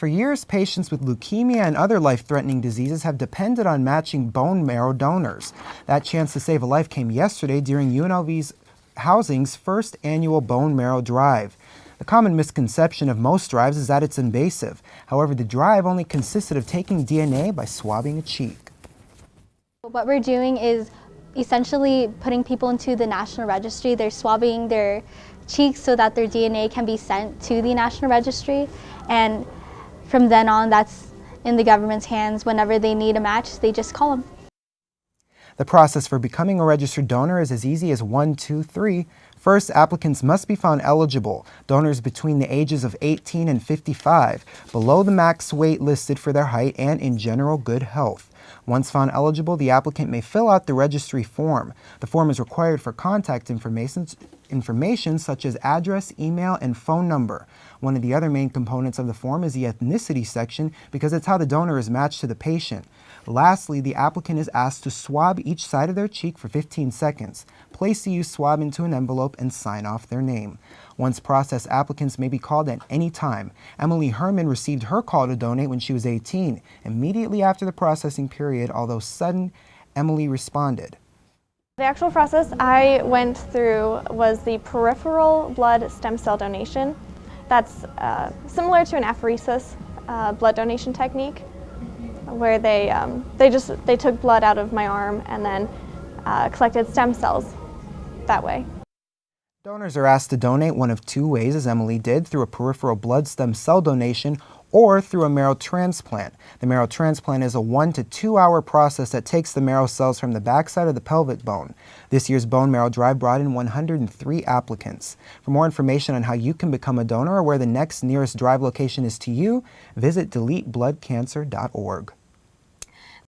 For years, patients with leukemia and other life-threatening diseases have depended on matching bone marrow donors. That chance to save a life came yesterday during UNLV's Housing's first annual bone marrow drive. The common misconception of most drives is that it's invasive. However, the drive only consisted of taking DNA by swabbing a cheek. What we're doing is essentially putting people into the National Registry. They're swabbing their cheeks so that their DNA can be sent to the National Registry, and from then on, that's in the government's hands. Whenever they need a match, they just call them. The process for becoming a registered donor is as easy as 1, 2, 3. First, applicants must be found eligible, donors between the ages of 18 and 55, below the max weight listed for their height, and in general good health. Once found eligible, the applicant may fill out the registry form. The form is required for contact information such as address, email, and phone number. One of the other main components of the form is the ethnicity section because it's how the donor is matched to the patient. Lastly, the applicant is asked to swab each side of their cheek for 15 seconds. Place the used swab into an envelope and sign off their name. Once processed, applicants may be called at any time. Emily Herman received her call to donate when she was 18. Immediately after the processing period, although sudden, Emily responded. The actual process I went through was the peripheral blood stem cell donation. That's similar to an apheresis blood donation technique, where they took blood out of my arm and then collected stem cells that way. Donors are asked to donate one of two ways, as Emily did, through a peripheral blood stem cell donation or through a marrow transplant. The marrow transplant is a 1 to 2 hour process that takes the marrow cells from the backside of the pelvic bone. This year's bone marrow drive brought in 103 applicants. For more information on how you can become a donor or where the next nearest drive location is to you, visit deletebloodcancer.org.